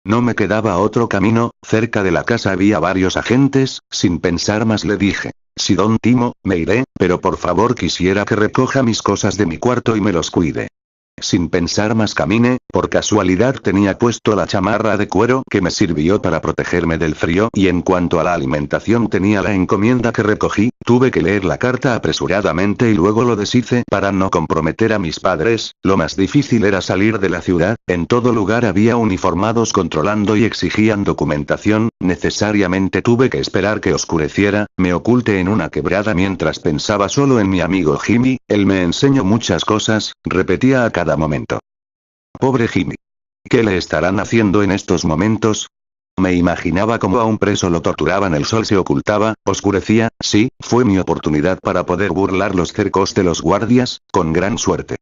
No me quedaba otro camino, cerca de la casa había varios agentes, sin pensar más le dije. Si don Timo, me iré, pero por favor quisiera que recoja mis cosas de mi cuarto y me los cuide. Sin pensar más caminé, por casualidad tenía puesto la chamarra de cuero que me sirvió para protegerme del frío y en cuanto a la alimentación tenía la encomienda que recogí, tuve que leer la carta apresuradamente y luego lo deshice para no comprometer a mis padres, lo más difícil era salir de la ciudad, en todo lugar había uniformados controlando y exigían documentación, necesariamente tuve que esperar que oscureciera, me oculté en una quebrada mientras pensaba solo en mi amigo Jimmy, él me enseñó muchas cosas, repetía a cada momento. Pobre Jimmy. ¿Qué le estarán haciendo en estos momentos? Me imaginaba como a un preso lo torturaban, el sol se ocultaba, oscurecía, sí, fue mi oportunidad para poder burlar los cercos de los guardias, con gran suerte.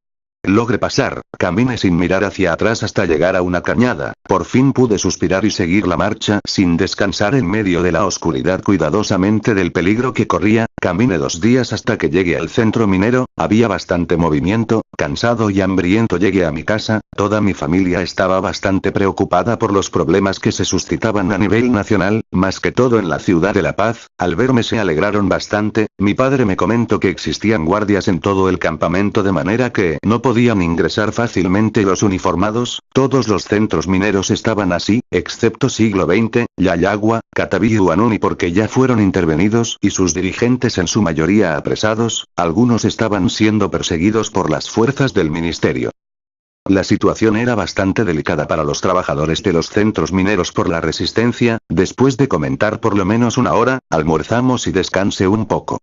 Logré pasar, caminé sin mirar hacia atrás hasta llegar a una cañada, por fin pude suspirar y seguir la marcha sin descansar en medio de la oscuridad cuidadosamente del peligro que corría, caminé 2 días hasta que llegué al centro minero, había bastante movimiento, cansado y hambriento llegué a mi casa, toda mi familia estaba bastante preocupada por los problemas que se suscitaban a nivel nacional, más que todo en la ciudad de La Paz, al verme se alegraron bastante, mi padre me comentó que existían guardias en todo el campamento de manera que no podían ingresar fácilmente los uniformados, todos los centros mineros estaban así, excepto siglo XX, Yayagua, Cataví y Huanuni porque ya fueron intervenidos y sus dirigentes en su mayoría apresados, algunos estaban siendo perseguidos por las fuerzas del ministerio. La situación era bastante delicada para los trabajadores de los centros mineros por la resistencia, después de comentar por lo menos 1 hora, almorzamos y descansé un poco.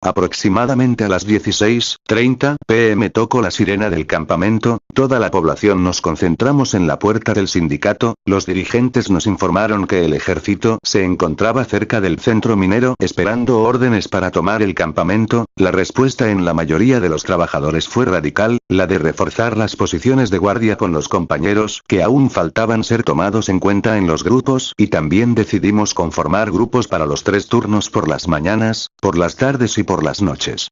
Aproximadamente a las 16:30 p.m. tocó la sirena del campamento, toda la población nos concentramos en la puerta del sindicato, los dirigentes nos informaron que el ejército se encontraba cerca del centro minero esperando órdenes para tomar el campamento, la respuesta en la mayoría de los trabajadores fue radical, la de reforzar las posiciones de guardia con los compañeros que aún faltaban ser tomados en cuenta en los grupos y también decidimos conformar grupos para los 3 turnos por las mañanas, por las tardes y por las noches.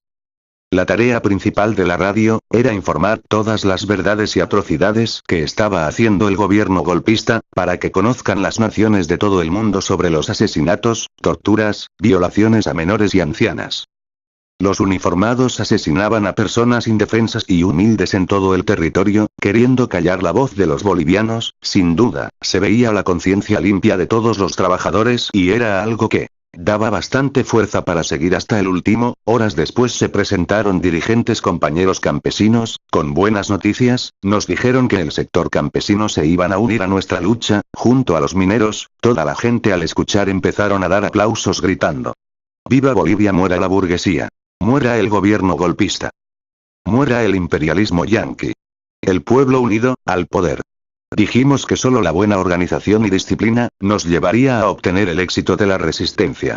La tarea principal de la radio era informar todas las verdades y atrocidades que estaba haciendo el gobierno golpista, para que conozcan las naciones de todo el mundo sobre los asesinatos, torturas, violaciones a menores y ancianas. Los uniformados asesinaban a personas indefensas y humildes en todo el territorio, queriendo callar la voz de los bolivianos, sin duda, se veía la conciencia limpia de todos los trabajadores y era algo que daba bastante fuerza para seguir hasta el último. Horas después se presentaron dirigentes compañeros campesinos, con buenas noticias, nos dijeron que el sector campesino se iban a unir a nuestra lucha, junto a los mineros, toda la gente al escuchar empezaron a dar aplausos gritando. ¡Viva Bolivia, muera la burguesía! ¡Muera el gobierno golpista! ¡Muera el imperialismo yanqui! El pueblo unido, al poder. Dijimos que solo la buena organización y disciplina nos llevaría a obtener el éxito de la resistencia.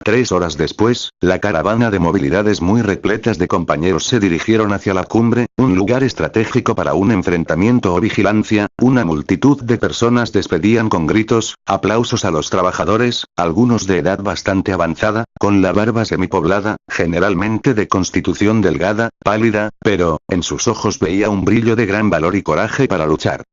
3 horas después, la caravana de movilidades muy repletas de compañeros se dirigieron hacia la cumbre, un lugar estratégico para un enfrentamiento o vigilancia, una multitud de personas despedían con gritos, aplausos a los trabajadores, algunos de edad bastante avanzada, con la barba semipoblada, generalmente de constitución delgada, pálida, pero, en sus ojos veía un brillo de gran valor y coraje para luchar.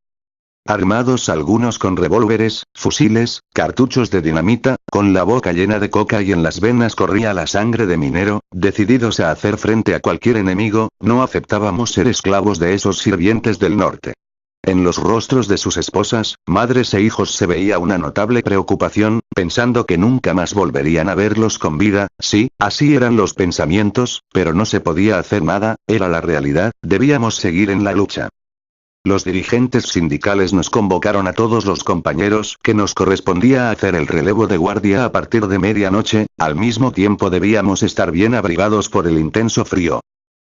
Armados algunos con revólveres, fusiles, cartuchos de dinamita, con la boca llena de coca y en las venas corría la sangre de minero, decididos a hacer frente a cualquier enemigo, no aceptábamos ser esclavos de esos sirvientes del norte. En los rostros de sus esposas, madres e hijos se veía una notable preocupación, pensando que nunca más volverían a verlos con vida, sí, así eran los pensamientos, pero no se podía hacer nada, era la realidad, debíamos seguir en la lucha. Los dirigentes sindicales nos convocaron a todos los compañeros que nos correspondía hacer el relevo de guardia a partir de medianoche, al mismo tiempo debíamos estar bien abrigados por el intenso frío.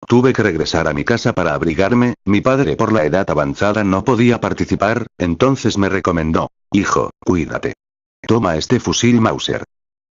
Tuve que regresar a mi casa para abrigarme, mi padre por la edad avanzada no podía participar, entonces me recomendó: hijo, cuídate. Toma este fusil Mauser.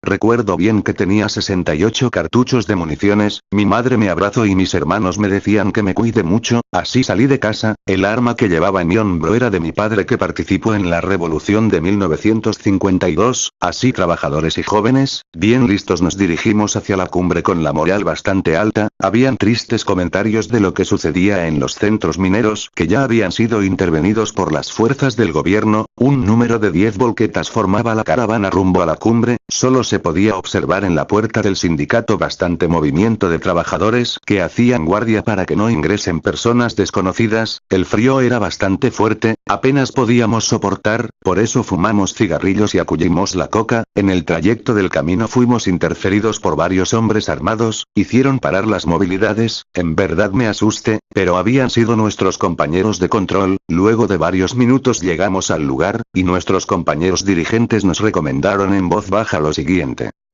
Recuerdo bien que tenía 68 cartuchos de municiones, mi madre me abrazó y mis hermanos me decían que me cuide mucho, así salí de casa, el arma que llevaba en mi hombro era de mi padre que participó en la revolución de 1952, así trabajadores y jóvenes, bien listos nos dirigimos hacia la cumbre con la moral bastante alta, habían tristes comentarios de lo que sucedía en los centros mineros que ya habían sido intervenidos por las fuerzas del gobierno, un número de 10 volquetas formaba la caravana rumbo a la cumbre, solo se podía observar en la puerta del sindicato bastante movimiento de trabajadores que hacían guardia para que no ingresen personas desconocidas, el frío era bastante fuerte, apenas podíamos soportar, por eso fumamos cigarrillos y acudimos la coca, en el trayecto del camino fuimos interferidos por varios hombres armados, hicieron parar las movilidades, en verdad me asusté, pero habían sido nuestros compañeros de control, luego de varios minutos llegamos al lugar, y nuestros compañeros dirigentes nos recomendaron en voz baja lo siguiente.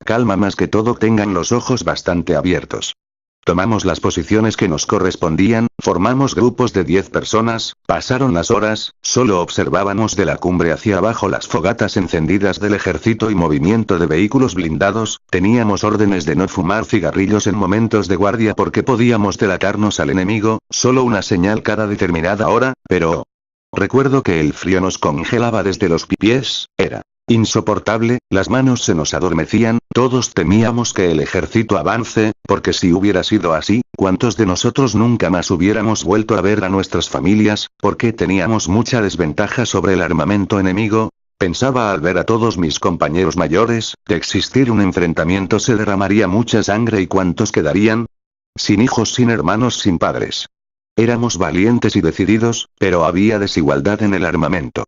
Calma, más que todo tengan los ojos bastante abiertos. Tomamos las posiciones que nos correspondían, formamos grupos de 10 personas, pasaron las horas, solo observábamos de la cumbre hacia abajo las fogatas encendidas del ejército y movimiento de vehículos blindados, teníamos órdenes de no fumar cigarrillos en momentos de guardia porque podíamos delatarnos al enemigo, solo una señal cada determinada hora, pero... Recuerdo que el frío nos congelaba desde los pies, era insoportable, las manos se nos adormecían, todos temíamos que el ejército avance, porque si hubiera sido así, ¿cuántos de nosotros nunca más hubiéramos vuelto a ver a nuestras familias, porque teníamos mucha desventaja sobre el armamento enemigo? Pensaba al ver a todos mis compañeros mayores, de existir un enfrentamiento se derramaría mucha sangre y ¿cuántos quedarían? Sin hijos, sin hermanos, sin padres. Éramos valientes y decididos, pero había desigualdad en el armamento.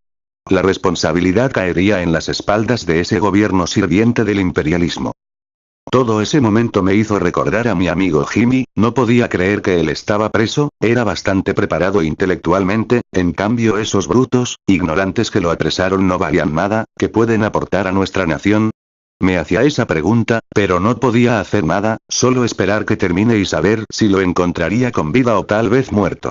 La responsabilidad caería en las espaldas de ese gobierno sirviente del imperialismo. Todo ese momento me hizo recordar a mi amigo Jimmy, no podía creer que él estaba preso, era bastante preparado intelectualmente, en cambio esos brutos, ignorantes que lo apresaron no valían nada, ¿qué pueden aportar a nuestra nación? Me hacía esa pregunta, pero no podía hacer nada, solo esperar que termine y saber si lo encontraría con vida o tal vez muerto.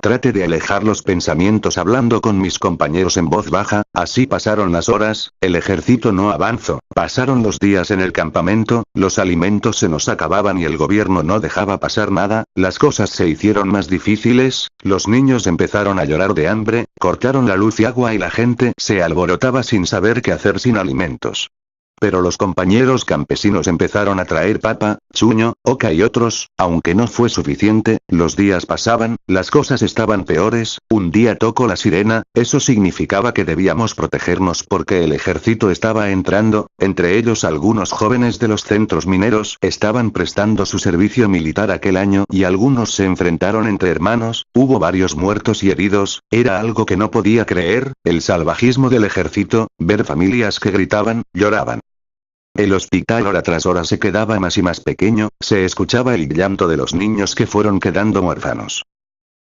Traté de alejar los pensamientos hablando con mis compañeros en voz baja, así pasaron las horas, el ejército no avanzó, pasaron los días en el campamento, los alimentos se nos acababan y el gobierno no dejaba pasar nada, las cosas se hicieron más difíciles, los niños empezaron a llorar de hambre, cortaron la luz y agua y la gente se alborotaba sin saber qué hacer sin alimentos. Pero los compañeros campesinos empezaron a traer papa, chuño, oca y otros, aunque no fue suficiente, los días pasaban, las cosas estaban peores, un día tocó la sirena, eso significaba que debíamos protegernos porque el ejército estaba entrando, entre ellos algunos jóvenes de los centros mineros estaban prestando su servicio militar aquel año y algunos se enfrentaron entre hermanos, hubo varios muertos y heridos, era algo que no podía creer, el salvajismo del ejército, ver familias que gritaban, lloraban. El hospital hora tras hora se quedaba más y más pequeño, se escuchaba el llanto de los niños que fueron quedando huérfanos.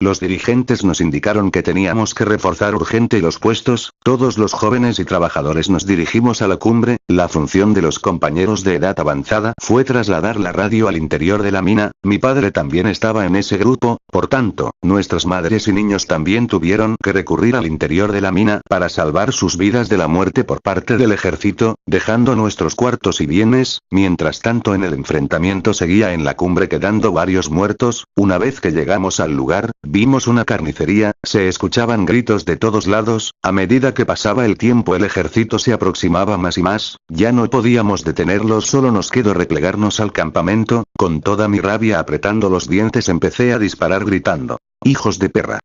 Los dirigentes nos indicaron que teníamos que reforzar urgente los puestos, todos los jóvenes y trabajadores nos dirigimos a la cumbre, la función de los compañeros de edad avanzada fue trasladar la radio al interior de la mina, mi padre también estaba en ese grupo, por tanto, nuestras madres y niños también tuvieron que recurrir al interior de la mina para salvar sus vidas de la muerte por parte del ejército, dejando nuestros cuartos y bienes, mientras tanto en el enfrentamiento seguía en la cumbre quedando varios muertos, una vez que llegamos al lugar, vimos una carnicería, se escuchaban gritos de todos lados, a medida que pasaba el tiempo el ejército se aproximaba más y más, ya no podíamos detenerlos, solo nos quedó replegarnos al campamento, con toda mi rabia apretando los dientes empecé a disparar gritando, ¡hijos de perra!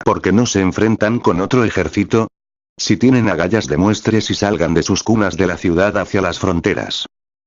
¿Por qué no se enfrentan con otro ejército? Si tienen agallas demuestres y salgan de sus cunas de la ciudad hacia las fronteras.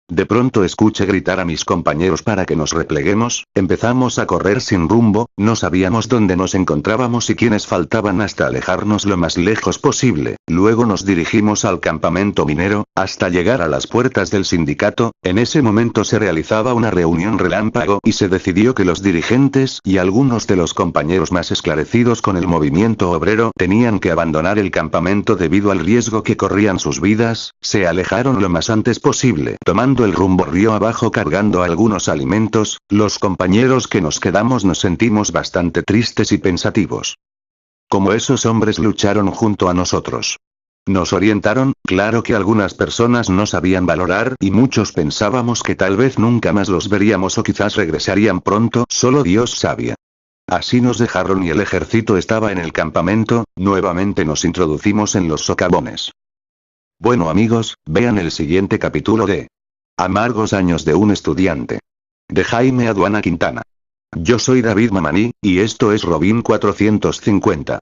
De pronto escuché gritar a mis compañeros para que nos repleguemos, empezamos a correr sin rumbo, no sabíamos dónde nos encontrábamos y quiénes faltaban hasta alejarnos lo más lejos posible, luego nos dirigimos al campamento minero, hasta llegar a las puertas del sindicato, en ese momento se realizaba una reunión relámpago y se decidió que los dirigentes y algunos de los compañeros más esclarecidos con el movimiento obrero tenían que abandonar el campamento debido al riesgo que corrían sus vidas, se alejaron lo más antes posible, tomando el rumbo río abajo cargando algunos alimentos, los compañeros que nos quedamos nos sentimos bastante tristes y pensativos. Como esos hombres lucharon junto a nosotros. Nos orientaron, claro que algunas personas no sabían valorar y muchos pensábamos que tal vez nunca más los veríamos o quizás regresarían pronto, solo Dios sabía. Así nos dejaron y el ejército estaba en el campamento, nuevamente nos introducimos en los socavones. Bueno amigos, vean el siguiente capítulo de Amargos años de un estudiante. De Jaime Aduana Quintana. Yo soy David Mamaní, y esto es Robin 450.